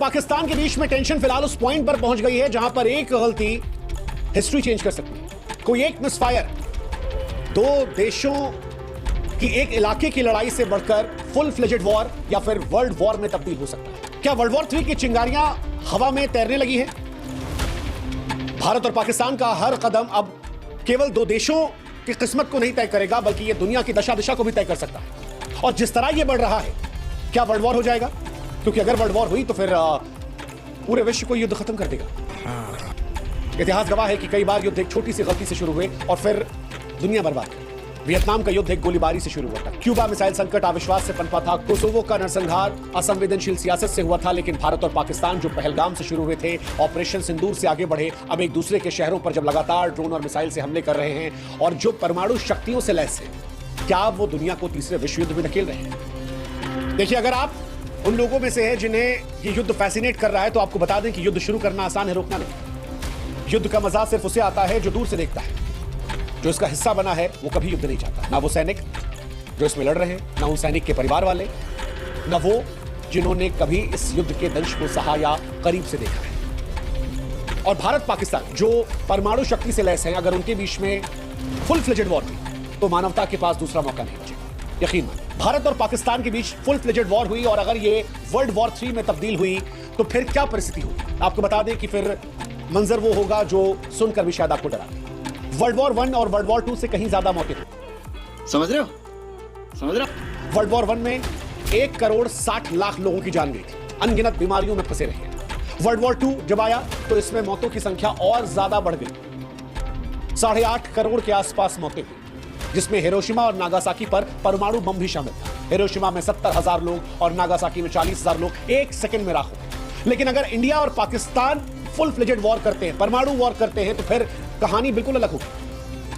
पाकिस्तान के बीच में टेंशन फिलहाल उस पॉइंट पर पहुंच गई है जहां पर एक गलती हिस्ट्री चेंज कर सकती है। कोई एक मिसफायर दो देशों की एक इलाके की लड़ाई से बढ़कर फुल फ्लेजेड वॉर या फिर वर्ल्ड वॉर में तब्दील हो सकता है। क्या वर्ल्ड वॉर 3 की चिंगारियां हवा में तैरने लगी हैं? भारत और पाकिस्तान का हर कदम अब केवल दो देशों की किस्मत को नहीं तय करेगा, बल्कि यह दुनिया की दशा दिशा को भी तय कर सकता है। और जिस तरह यह बढ़ रहा है, क्या वर्ल्ड वॉर हो जाएगा? क्योंकि अगर वर्ल्ड वॉर हुई तो फिर पूरे विश्व को युद्ध खत्म कर देगा। इतिहास गवाह है कि कई बार युद्ध एक छोटी सी गलती से शुरू हुए और फिर दुनिया बर्बाद कर। वियतनाम का युद्ध एक गोलीबारी से शुरू हुआ था। क्यूबा मिसाइल संकट अविश्वास से पनपा था। कोसोवो का नरसंहार असंवेदनशील सियासत से हुआ था। लेकिन भारत और पाकिस्तान जो पहलगाम से शुरू हुए थे, ऑपरेशन सिंदूर से आगे बढ़े, अब एक दूसरे के शहरों पर जब लगातार ड्रोन और मिसाइल से हमले कर रहे हैं और जो परमाणु शक्तियों से लैस है, क्या वो दुनिया को तीसरे विश्व युद्ध में धकेल रहे हैं? देखिए, अगर आप उन लोगों में से हैं जिन्हें ये युद्ध फैसिनेट कर रहा है, तो आपको बता दें कि युद्ध शुरू करना आसान है, रोकना नहीं। युद्ध का मजा सिर्फ उसे आता है जो दूर से देखता है। जो इसका हिस्सा बना है वो कभी युद्ध नहीं चाहता, ना वो सैनिक जो इसमें लड़ रहे हैं, ना उन सैनिक के परिवार वाले, ना वो जिन्होंने कभी इस युद्ध के दंश को सहा या करीब से देखा है। और भारत पाकिस्तान जो परमाणु शक्ति से लैस हैं, अगर उनके बीच में फुल फ्लेजेड वॉर हुई तो मानवता के पास दूसरा मौका नहीं बचेगा। यकीन मानिए, भारत और पाकिस्तान के बीच फुल फ्लेजेड वॉर हुई और अगर ये वर्ल्ड वॉर 3 में तब्दील हुई तो फिर क्या परिस्थिति होगी? आपको बता दें कि फिर मंजर वो होगा जो सुनकर भी शायद आपको डरा दे। वर्ल्ड वॉर 1 और वर्ल्ड वॉर 2 से कहीं ज्यादा मौतें हुई। समझ रहे हो? वर्ल्ड वॉर 1 में 1,60,00,000 लोगों की जान गई थी, अनगिनत बीमारियों में फंसे रहे। वर्ल्ड वॉर 2 जब आया तो इसमें मौतों की संख्या और ज्यादा बढ़ गई। 8.5 करोड़ के आसपास मौतें हुई, जिसमें हिरोशिमा और नागासाकी पर परमाणु बम भी शामिल था। हिरोशिमा में 70,000 लोग और नागासाकी में 40,000 लोग एक सेकंड में राख हो गए। लेकिन अगर इंडिया और पाकिस्तान फुल फ्लेजेड वॉर करते हैं, परमाणु वॉर करते हैं, तो फिर कहानी बिल्कुल अलग होगी।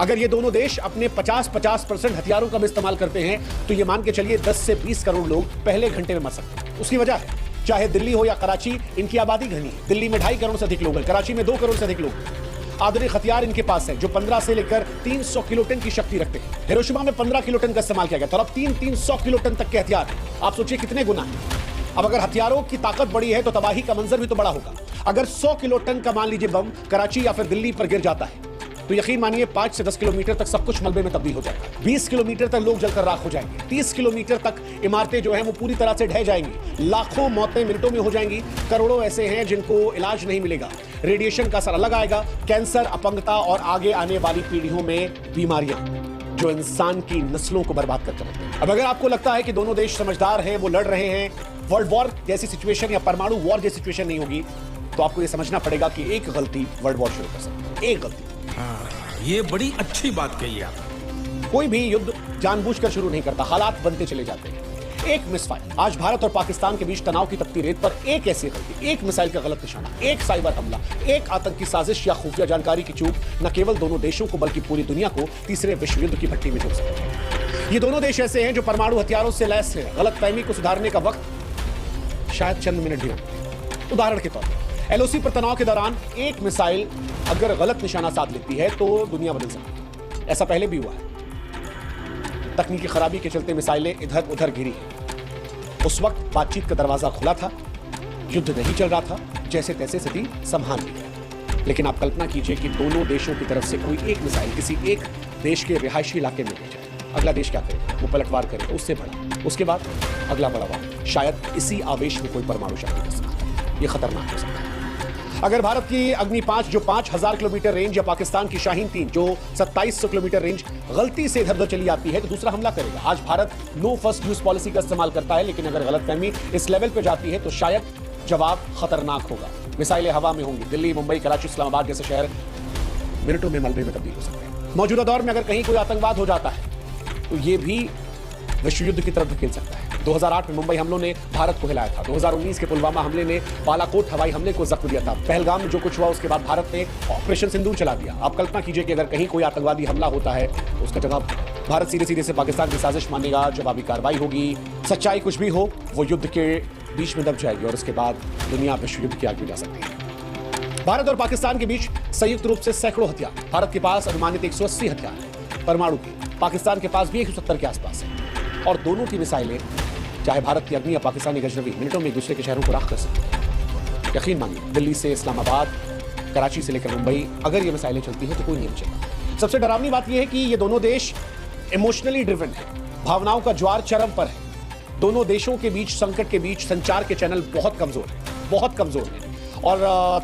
अगर ये दोनों देश अपने 50% हथियारों का भी इस्तेमाल करते हैं तो ये मान के चलिए 10 से 20 करोड़ लोग पहले घंटे में मर सकते हैं। उसकी वजह है, चाहे दिल्ली हो या कराची, इनकी आबादी घनी है। दिल्ली में 2.5 करोड़ से अधिक लोग हैं, कराची में 2 करोड़ से अधिक लोग हैं। आधुनिक हथियार इनके पास है जो 15 से लेकर 300 किलोटन की शक्ति रखते हैं। हिरोशिमा में 15 किलोटन का इस्तेमाल किया गया था और अब 300 किलोटन तक के हथियार हैं। आप सोचिए कितने गुना है। अब अगर हथियारों की ताकत बड़ी है तो तबाही का मंजर भी तो बड़ा होगा। अगर 100 किलोटन का मान लीजिए बम कराची या फिर दिल्ली पर गिर जाता है तो यकीन मानिए 5 से 10 किलोमीटर तक सब कुछ मलबे में तब्दील हो जाएगा। 20 किलोमीटर तक लोग जलकर राख हो जाएंगे। 30 किलोमीटर तक इमारतें जो हैं वो पूरी तरह से ढह जाएंगी। लाखों मौतें मिनटों में हो जाएंगी। करोड़ों ऐसे हैं जिनको इलाज नहीं मिलेगा। रेडिएशन का असर अलग आएगा। कैंसर, अपंगता और आगे आने वाली पीढ़ियों में बीमारियां जो इंसान की नस्लों को बर्बाद करते रहते हैं। अब अगर आपको लगता है कि दोनों देश समझदार हैं, वो लड़ रहे हैं, वर्ल्ड वॉर जैसी सिचुएशन या परमाणु वॉर जैसी सिचुएशन नहीं होगी, तो आपको यह समझना पड़ेगा कि एक गलती वर्ल्ड वॉर शुरू कर सकती है। एक गलती। ये बड़ी अच्छी बात कही आप। कोई भी युद्ध जानबूझकर शुरू नहीं करता, हालात बनते चले जाते हैं। एक मिसफायर, आज भारत और पाकिस्तान के बीच तनाव की तपती रेत पर एक ऐसी गलती, एक मिसाइल का गलत निशाना, एक साइबर हमला, एक आतंकी साजिश या खुफिया जानकारी की चूक न केवल दोनों देशों को बल्कि पूरी दुनिया को तीसरे विश्व युद्ध की भट्टी में झोंक सकती है। ये दोनों देश ऐसे हैं जो परमाणु हथियारों से लैस हैं। गलतफहमी को सुधारने का वक्त शायद चंद मिनट भी लगते। उदाहरण के तौर पर एलओसी पर तनाव के दौरान एक मिसाइल अगर गलत निशाना साध लेती है तो दुनिया बदल सकती है। ऐसा पहले भी हुआ है। तकनीकी खराबी के चलते मिसाइलें इधर उधर गिरी हैं। उस वक्त बातचीत का दरवाजा खुला था, युद्ध नहीं चल रहा था, जैसे तैसे स्थिति संभाल ली गई। लेकिन आप कल्पना कीजिए कि दोनों देशों की तरफ से कोई एक मिसाइल किसी एक देश के रिहायशी इलाके में ले जाए। अगला देश क्या करे? वो पलटवार करे, उससे बड़ा, उसके बाद अगला बड़ा वार। शायद इसी आवेश में कोई परमाणु शक्ति कर सकता है। ये खतरनाक हो सकता है। अगर भारत की अग्नि 5 जो 5000 किलोमीटर रेंज या पाकिस्तान की शाहीन 3 जो 2700 किलोमीटर रेंज गलती से इधर उधर चली आती है तो दूसरा हमला करेगा। आज भारत नो फर्स्ट यूज पॉलिसी का इस्तेमाल करता है, लेकिन अगर गलतफहमी इस लेवल पे जाती है तो शायद जवाब खतरनाक होगा। मिसाइलें हवा में होंगी। दिल्ली, मुंबई, कराची, इस्लामाबाद जैसे शहर मिनटों में मलबे में तब्दील हो सकते हैं। मौजूदा दौर में अगर कहीं कोई आतंकवाद हो जाता है तो यह भी विश्व युद्ध की तरफ धकेल सकता है। 2008 में मुंबई हमलों ने भारत को हिलाया था। 2019 के पुलवामा हमले ने बालाकोट हवाई हमले को जख्म दिया था। पहलगाम में जो कुछ हुआ उसके बाद भारत ने ऑपरेशन सिंदूर चला दिया। आप कल्पना कीजिए कि अगर कहीं कोई आतंकवादी हमला होता है तो उसका जवाब भारत सीधे सीधे से पाकिस्तान की साजिश मानेगा, जवाबी कार्रवाई होगी। सच्चाई कुछ भी हो, वो युद्ध के बीच में दब जाएगी और उसके बाद दुनिया विश्व युद्ध की आग में जा सकती है। भारत और पाकिस्तान के बीच संयुक्त रूप से सैकड़ों हथियार। भारत के पास अनुमानित 180 हथियार हैं परमाणु के। पाकिस्तान के पास भी 170 के आसपास है और दोनों की मिसाइलें, चाहे भारत की अग्नि या पाकिस्तानी गजनवी, मिनटों में एक दूसरे के शहरों को राख कर सकती है। यकीन मानिए, दिल्ली से इस्लामाबाद, कराची से लेकर मुंबई, अगर ये मिसाइलें चलती हैं तो कोई नहीं बचेगा। सबसे डरावनी बात यह है कि ये दोनों देश इमोशनली ड्रिवन है, भावनाओं का ज्वार चरम पर है। दोनों देशों के बीच, संकट के बीच संचार के चैनल बहुत कमजोर है, बहुत कमजोर है। और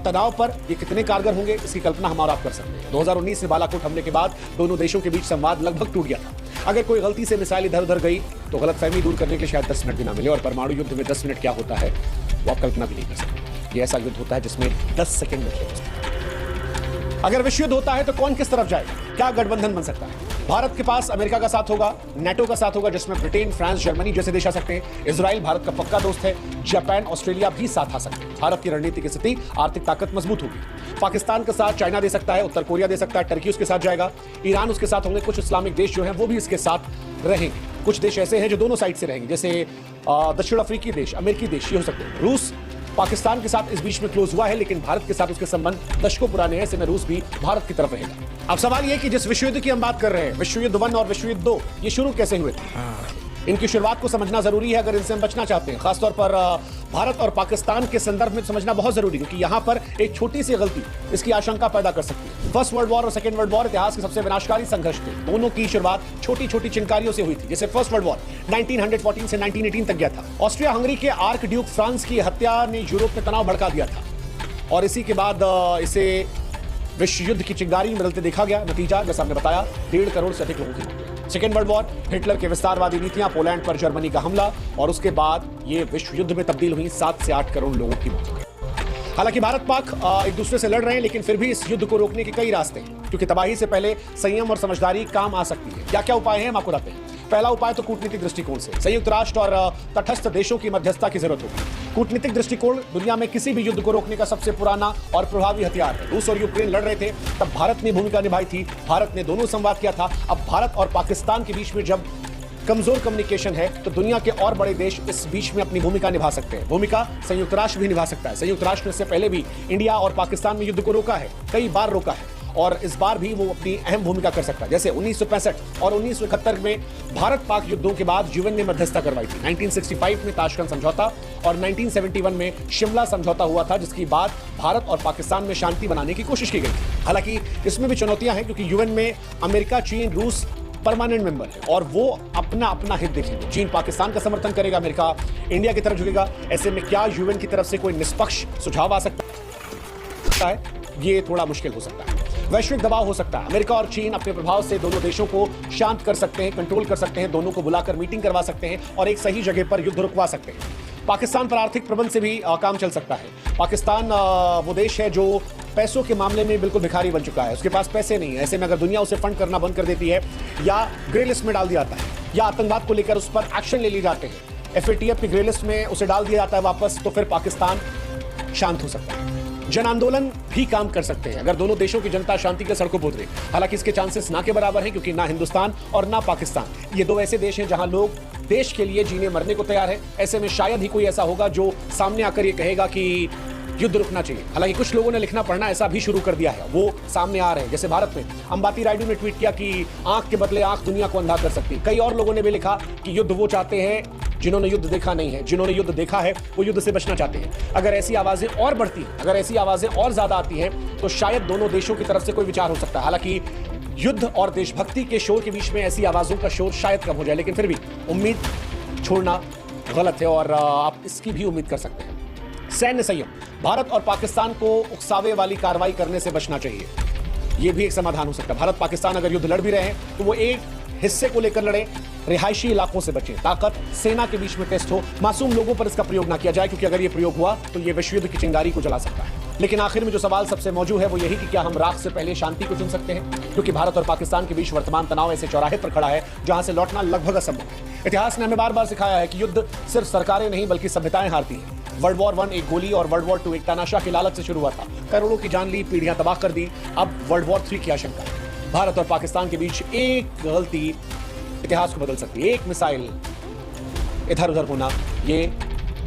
तनाव पर ये कितने कारगर होंगे इसकी कल्पना हम और आप कर सकते हैं। 2019 में बालाकोट हमले के बाद दोनों देशों के बीच संवाद लगभग टूट गया था। अगर कोई गलती से मिसाइल इधर उधर गई तो गलतफहमी दूर करने के शायद 10 मिनट भी ना मिले। और परमाणु युद्ध में 10 मिनट क्या होता है वो आप कल्पना भी नहीं कर सकते। ये ऐसा युद्ध होता है जिसमें 10 सेकंड में खेल सकते हैं। अगर विश्व युद्ध होता है तो कौन किस तरफ जाएगा, क्या गठबंधन बन सकता है? भारत के पास अमेरिका का साथ होगा, नाटो का साथ होगा जिसमें ब्रिटेन, फ्रांस, जर्मनी जैसे देश आ सकते हैं। इजराइल भारत का पक्का दोस्त है। जापान, ऑस्ट्रेलिया भी साथ आ सकते हैं। भारत की रणनीतिक स्थिति, आर्थिक ताकत मजबूत होगी। पाकिस्तान का साथ चाइना दे सकता है, उत्तर कोरिया दे सकता है, टर्की उसके साथ जाएगा, ईरान उसके साथ होंगे। कुछ इस्लामिक देश जो हैं वो भी इसके साथ रहेंगे। कुछ देश ऐसे हैं जो दोनों साइड से रहेंगे, जैसे दक्षिण अफ्रीकी देश, अमेरिकी देश, ये हो सकते हैं। रूस पाकिस्तान के साथ इस बीच में क्लोज हुआ है, लेकिन भारत के साथ उसके संबंध दशकों पुराने हैं। ऐसे में रूस भी भारत की तरफ रहेगा। अब सवाल यह कि जिस विश्व युद्ध की हम बात कर रहे हैं, विश्व युद्ध 1 और विश्व युद्ध 2, ये शुरू कैसे हुए थे? इनकी शुरुआत को समझना जरूरी है अगर इनसे हम बचना चाहते हैं। खासतौर पर भारत और पाकिस्तान के संदर्भ में समझना बहुत जरूरी है, क्योंकि यहां पर एक छोटी सी गलती इसकी आशंका पैदा कर सकती है। फर्स्ट वर्ल्ड वॉर और सेकंड वर्ल्ड वॉर इतिहास के सबसे विनाशकारी संघर्ष थे। दोनों की शुरुआत छोटी छोटी चिंकारियों से हुई थी। जैसे फर्स्ट वर्ल्ड वॉर 1914 से 1918 तक गया था। ऑस्ट्रिया हंगरी के आर्क ड्यूक फ्रांस की हत्या ने यूरोप में तनाव भड़का दिया था और इसी के बाद इसे विश्व युद्ध की चिंगारी में बदलते देखा गया। नतीजा जैसा हमने बताया, 1.5 करोड़ से अधिक लोगों की मौत। सेकेंड वर्ल्ड वॉर, हिटलर के विस्तारवादी नीतियां, पोलैंड पर जर्मनी का हमला और उसके बाद ये विश्व युद्ध में तब्दील हुई। 7 से 8 करोड़ लोगों की मौत। हालांकि भारत पाक एक दूसरे से लड़ रहे हैं, लेकिन फिर भी इस युद्ध को रोकने के कई रास्ते हैं, क्योंकि तबाही से पहले संयम और समझदारी काम आ सकती है। क्या क्या उपाय हैं हम आपको बताते हैं। पहला उपाय तो कूटनीतिक दृष्टिकोण से संयुक्त राष्ट्र और तटस्थ देशों की मध्यस्थता की जरूरत होगी। कूटनीतिक दृष्टिकोण दुनिया में किसी भी युद्ध को रोकने का सबसे पुराना और प्रभावी हथियार है। रूस और यूक्रेन लड़ रहे थे, तब भारत ने भूमिका निभाई थी। भारत ने दोनों संवाद किया था। अब भारत और पाकिस्तान के बीच में जब कमजोर कम्युनिकेशन है तो दुनिया के और बड़े देश इस बीच में अपनी भूमिका निभा सकते हैं। भूमिका संयुक्त राष्ट्र भी निभा सकता है। संयुक्त राष्ट्र ने इससे पहले भी इंडिया और पाकिस्तान में युद्ध को रोका है, कई बार रोका है, और इस बार भी वो अपनी अहम भूमिका कर सकता है। जैसे 1965 और 1971 में भारत पाक युद्धों के बाद यूएन ने मध्यस्थता करवाई थी। 1965 में ताशकंद समझौता और 1971 में शिमला समझौता हुआ था, जिसकी बाद भारत और पाकिस्तान में शांति बनाने की कोशिश की गई थी। हालांकि इसमें भी चुनौतियां हैं, क्योंकि यूएन में अमेरिका, चीन, रूस परमानेंट मेंबर है और वो अपना अपना हित देखेंगे। चीन पाकिस्तान का समर्थन करेगा, अमेरिका इंडिया की तरफ झुकेगा। ऐसे में क्या यूएन की तरफ से कोई निष्पक्ष सुझाव आ सकता है? ये थोड़ा मुश्किल हो सकता है। वैश्विक दबाव हो सकता है। अमेरिका और चीन अपने प्रभाव से दोनों देशों को शांत कर सकते हैं, कंट्रोल कर सकते हैं, दोनों को बुलाकर मीटिंग करवा सकते हैं और एक सही जगह पर युद्ध रुकवा सकते हैं। पाकिस्तान पर आर्थिक प्रबंध से भी काम चल सकता है। पाकिस्तान वो देश है जो पैसों के मामले में बिल्कुल भिखारी बन चुका है, उसके पास पैसे नहीं है। ऐसे में अगर दुनिया उसे फंड करना बंद कर देती है या ग्रे लिस्ट में डाल दिया जाता है या आतंकवाद को लेकर उस पर एक्शन ले लिए जाते हैं, FATF की ग्रे लिस्ट में उसे डाल दिया जाता है वापस, तो फिर पाकिस्तान शांत हो सकता है। जन आंदोलन भी काम कर सकते हैं अगर दोनों देशों की जनता शांति के सड़कों पर उतरे। हालांकि इसके चांसेस ना के बराबर हैं, क्योंकि ना हिंदुस्तान और ना पाकिस्तान, ये दो ऐसे देश हैं जहां लोग देश के लिए जीने मरने को तैयार है। ऐसे में शायद ही कोई ऐसा होगा जो सामने आकर ये कहेगा कि युद्ध रुकना चाहिए। हालांकि कुछ लोगों ने लिखना पढ़ना ऐसा भी शुरू कर दिया है, वो सामने आ रहे हैं। जैसे भारत में अंबाती रायडू ने ट्वीट किया कि आंख के बदले आंख दुनिया को अंधा कर सकती है। कई और लोगों ने भी लिखा कि युद्ध वो चाहते हैं जिन्होंने युद्ध देखा नहीं है, जिन्होंने युद्ध देखा है वो युद्ध से बचना चाहते हैं। अगर ऐसी आवाजें और बढ़ती हैं, अगर ऐसी आवाजें और ज्यादा आती हैं, तो शायद दोनों देशों की तरफ से कोई विचार हो सकता है। हालांकि युद्ध और देशभक्ति के शोर के बीच में ऐसी आवाजों का शोर शायद कम हो जाए, लेकिन फिर भी उम्मीद छोड़ना गलत है और आप इसकी भी उम्मीद कर सकते हैं। सैन्य संयम, भारत और पाकिस्तान को उकसावे वाली कार्रवाई करने से बचना चाहिए, यह भी एक समाधान हो सकता है। भारत पाकिस्तान अगर युद्ध लड़ भी रहे हैं तो वो एक हिस्से को लेकर लड़े, रिहायशी इलाकों से बचें, ताकत सेना के बीच में टेस्ट हो, मासूम लोगों पर इसका प्रयोग ना किया जाए, क्योंकि अगर ये प्रयोग हुआ तो ये विश्व युद्ध की चिंगारी को जला सकता है। लेकिन आखिर में जो सवाल सबसे मौजूद है वो यही कि क्या हम राख से पहले शांति को चुन सकते हैं, क्योंकि भारत और पाकिस्तान के बीच वर्तमान तनाव ऐसे चौराहे पर खड़ा है जहां से लौटना लगभग असंभव है। इतिहास ने हमें बार बार सिखाया है कि युद्ध सिर्फ सरकारें नहीं बल्कि सभ्यताएं हारती हैं। वर्ल्ड वॉर 1 एक गोली और वर्ल्ड वॉर 2 एक तानाशाह की लालच से शुरू हुआ था, करोड़ों की जान ली, पीढ़ियां तबाह कर दी। अब वर्ल्ड वॉर 3 की आशंका है। भारत और पाकिस्तान के बीच एक गलती इतिहास को बदल सकती है। एक मिसाइल इधर उधर होना ये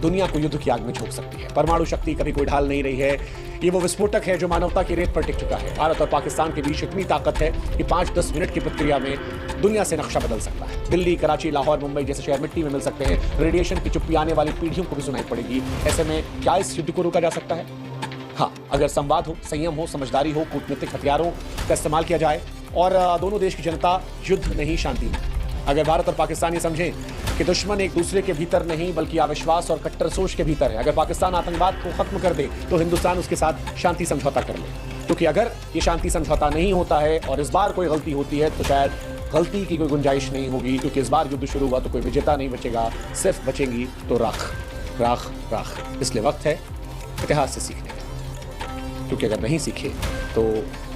दुनिया को युद्ध की आग में झोंक सकती है। परमाणु शक्ति कभी कोई ढाल नहीं रही है। ये वो विस्फोटक है जो मानवता की रेत पर टिक चुका है। भारत और पाकिस्तान के बीच इतनी ताकत है कि 5-10 मिनट की प्रक्रिया में दुनिया से नक्शा बदल सकता है। दिल्ली, कराची, लाहौर, मुंबई जैसे शहर मिट्टी में मिल सकते हैं। रेडिएशन की चुप्पी आने वाली पीढ़ियों को भी सुनाई पड़ेगी। ऐसे में क्या इस युद्ध को रोका जा सकता है? हाँ, अगर संवाद हो, संयम हो, समझदारी हो, कूटनीतिक हथियारों का इस्तेमाल किया जाए और दोनों देश की जनता युद्ध नहीं शांति में। अगर भारत और पाकिस्तान ये समझें कि दुश्मन एक दूसरे के भीतर नहीं बल्कि अविश्वास और कट्टर सोच के भीतर है। अगर पाकिस्तान आतंकवाद को खत्म कर दे तो हिंदुस्तान उसके साथ शांति समझौता कर ले, क्योंकि अगर ये शांति समझौता नहीं होता है और इस बार कोई गलती होती है तो शायद गलती की कोई गुंजाइश नहीं होगी, क्योंकि इस बार युद्ध शुरू हुआ तो कोई विजेता नहीं बचेगा, सिर्फ बचेंगी तो राख राख राख। इसलिए वक्त है इतिहास से सीखने का, क्योंकि अगर नहीं सीखे तो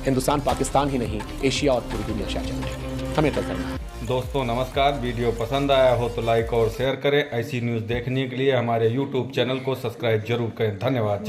हिंदुस्तान पाकिस्तान ही नहीं एशिया और पूरी दुनिया से आ जाएगी। हमें तय करना है। दोस्तों नमस्कार, वीडियो पसंद आया हो तो लाइक और शेयर करें। ऐसी न्यूज़ देखने के लिए हमारे YouTube चैनल को सब्सक्राइब जरूर करें। धन्यवाद।